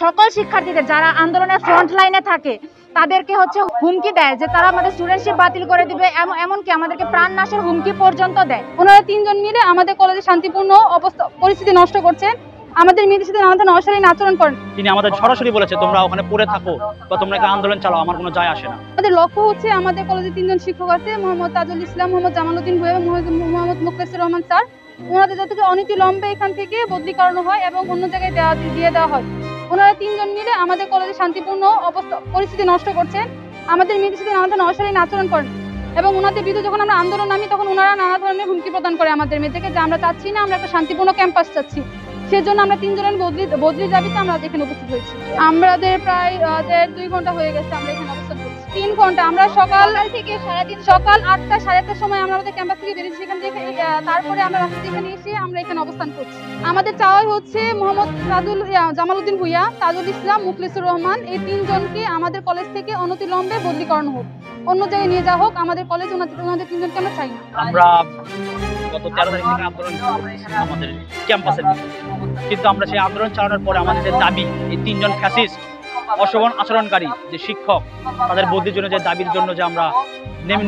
সকল শিক্ষার্থীদের যারা আন্দোলনের ফ্রন্ট লাইনে থাকে তাদেরকে হচ্ছে হুমকি দেয় যে তারা আমাদের স্টুডেন্টশিপ বাতিল করে দিবে, এমনকি আমাদেরকে প্রাণ নাশের হুমকি পর্যন্ত দেয়। ওনারা তিনজন মিলে আমাদের কলেজে শান্তিপূর্ণ পরিস্থিতি নষ্ট করছেন, আমাদের মেয়েদের সাথে নানা ধরনের অশালীন আচরণ করেন। তিনি আমাদের সরাসরি বলেছে তোমরা ওখানে পড়ে থাকো বা তোমরা একটা আন্দোলন চালাও, আমার কোনো যায় আসে না। আমাদের লক্ষ্য হচ্ছে আমাদের কলেজে তিনজন শিক্ষক আছে, মোহাম্মদ তাজুল ইসলাম, মোহাম্মদ জামালউদ্দিন ভূঁইয়া এবং মোহাম্মদ মুখলেসুর রহমান স্যার। ওনাদের যাতে অনতিবিলম্বে এখান থেকে বদলি করানো হয় এবং অন্য জায়গায় দিয়ে দেওয়া হয়। ওনারা তিনজন মিলে আমাদের কলেজে শান্তিপূর্ণ পরিস্থিতি নষ্ট করছেন, আমাদের মেয়েদের সাথে নানা ধরনের অশালীন আচরণ করেন এবং ওনাদের বিরুদ্ধে যখন আমরা আন্দোলন নামি তখন ওনারা নানা ধরনের হুমকি প্রদান করে আমাদের মেয়েদেরকে যে আমরা চাচ্ছি না, আমরা একটা শান্তিপূর্ণ ক্যাম্পাস চাচ্ছি। সেজন্য আমরা তিনজনের বদলি দাবিতে আমরা এখানে উপস্থিত হয়েছি। আমাদের প্রায় 2 ঘন্টা হয়ে গেছে আমরা এখানে অবস্থান করছি। 3 ঘন্টা আমরা সকাল থেকে সারাদিন সকাল 8টা 8:30টার সময় আমরা আমাদের ক্যাম্পাস থেকে বেরিয়েছি, সেখান থেকে তারপরে আমরা রাস্তা এখানে এসে আমরা এখানে অবস্থান করছি। আমাদের চাওয়াই হচ্ছে মোহাম্মদ জামালউদ্দিন ভূঁইয়া, তাজুল ইসলাম, মুখলেসুর রহমান এই তিনজনকে আমাদের কলেজ থেকে অনতিবিলম্বে বদলি করানো হোক, অন্য জায়গায় নিয়ে যাওয়া হোক। আমাদের কলেজ ওনাদের তিনজনকে আমরা চাই না। আমরা গত 13 তারিখ থেকে আন্দোলন আমাদের ক্যাম্পাসের দিকে, কিন্তু আমরা সেই আন্দোলন চালানোর পরে আমাদের যে দাবি এই তিনজন ফ্যাসিস্ট অশোভন আচরণকারী যে শিক্ষক তাদের বদলির জন্য যে দাবির জন্য যে আমরা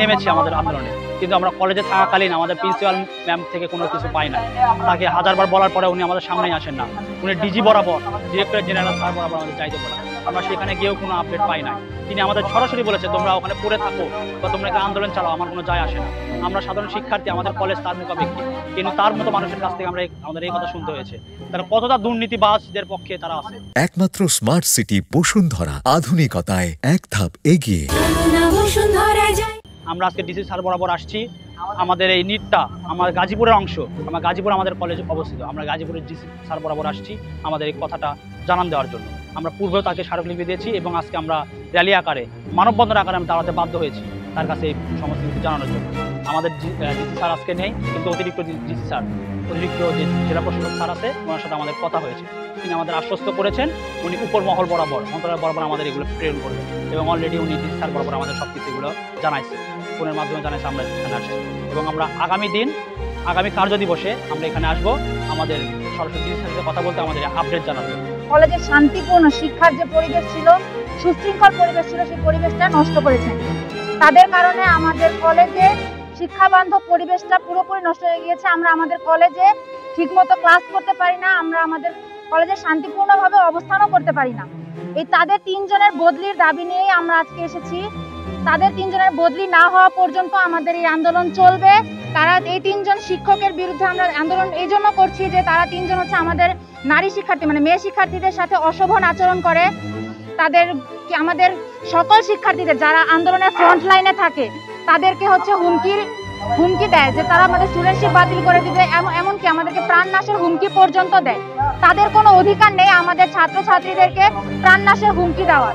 নেমেছি আমাদের আন্দোলনে, কিন্তু আমরা কলেজে থাকাকালীন আমাদের প্রিন্সিপাল ম্যাম থেকে কোনো কিছু পাই না। তাকে হাজারবার বলার পরে উনি আমাদের সামনেই আসেন না, উনি ডিজি বরাবর ডিরেক্টর জেনারেল স্যার বরাবর আমাদের চাইতে বলেন, আমরা সেখানে গিয়েও কোনো আপডেট পাই না। তিনি আমাদের সরাসরি বলেছে তোমরা ওখানে পড়ে থাকো বা তোমরা একটা আন্দোলন চালাও, আমার কোনো যায় আসে না। আমরা সাধারণ শিক্ষার্থী, আমাদের কলেজ তার মুখাপেক্ষী, কিন্তু তার মতো মানুষের কাছ থেকে আমাদের এই কথা শুনতে হয়েছে। তারা কতটা দুর্নীতিবাজদের পক্ষে তারা আছে। একমাত্র স্মার্ট সিটি বসুন্ধরা, আধুনিকতায় এক ধাপ এগিয়ে। আমরা আজকে ডিসি স্যার বরাবর আসছি। আমাদের এই নিটটা আমার গাজীপুরের অংশ, আমার গাজীপুর আমাদের কলেজ অবস্থিত, আমরা গাজীপুরের ডিসি স্যার বরাবর আসছি আমাদের এই কথাটা জানান দেওয়ার জন্য। আমরা পূর্বেও তাকে স্মারকলিপি দিয়েছি এবং আজকে আমরা র্যালি আকারে মানববন্ধন আকারে আমি দাঁড়াতে বাধ্য হয়েছি তার কাছে এই সমস্ত কিছু জানানোর জন্য। আমাদের ডিসি স্যার আজকে নেই, কিন্তু অতিরিক্ত ডিসি স্যার, অতিরিক্ত যে জেলা প্রশাসক স্যার আছে ওনার সাথে আমাদের কথা হয়েছে। তিনি আমাদের আশ্বস্ত করেছেন উনি উপর মহল বরাবর, মন্ত্রণালয় বরাবর আমাদের এগুলো প্রেরণ করবেন এবং অলরেডি উনি ডিসি স্যার বরাবর আমাদের সব কিছু এগুলো জানাইছে, ফোনের মাধ্যমে জানাইছে। আমরা এখানে আসছি এবং আমরা আগামী কার্য দিবসে আমরা এখানে আসবো আমাদের সরাসরি ডিসি স্যারের সাথে কথা বলতে, আমাদের আপডেট জানাবো। কলেজে শান্তিপূর্ণ শিক্ষার যে পরিবেশ ছিল, সুশৃঙ্খল পরিবেশ ছিল, সেই পরিবেশটা নষ্ট করেছেন। তাদের কারণে আমাদের কলেজে শিক্ষা বান্ধব পরিবেশটা পুরোপুরি নষ্ট হয়ে গিয়েছে। আমরা আমাদের কলেজে ঠিকমতো ক্লাস করতে পারি না, আমরা আমাদের কলেজে শান্তিপূর্ণভাবে অবস্থানও করতে পারি না। এই তাদের তিনজনের বদলির দাবি নিয়েই আমরা আজকে এসেছি। তাদের তিনজনের বদলি না হওয়া পর্যন্ত আমাদের এই আন্দোলন চলবে। তারা এই তিনজন শিক্ষকের বিরুদ্ধে আমরা আন্দোলন এই জন্য করছি যে তারা তিনজন হচ্ছে আমাদের নারী শিক্ষার্থী মানে মেয়ে শিক্ষার্থীদের সাথে অশোভন আচরণ করে। আমাদের সকল শিক্ষার্থীদের যারা আন্দোলনের ফ্রন্ট লাইনে থাকে তাদেরকে হচ্ছে হুমকি দেয় যে তারা আমাদের স্টুডেন্টশিপ বাতিল করে দিবে, এমনকি আমাদেরকে প্রাণ নাশের হুমকি পর্যন্ত দেয়। তাদের কোনো অধিকার নেই আমাদের ছাত্রছাত্রীদেরকে প্রাণ নাশের হুমকি দেওয়ার।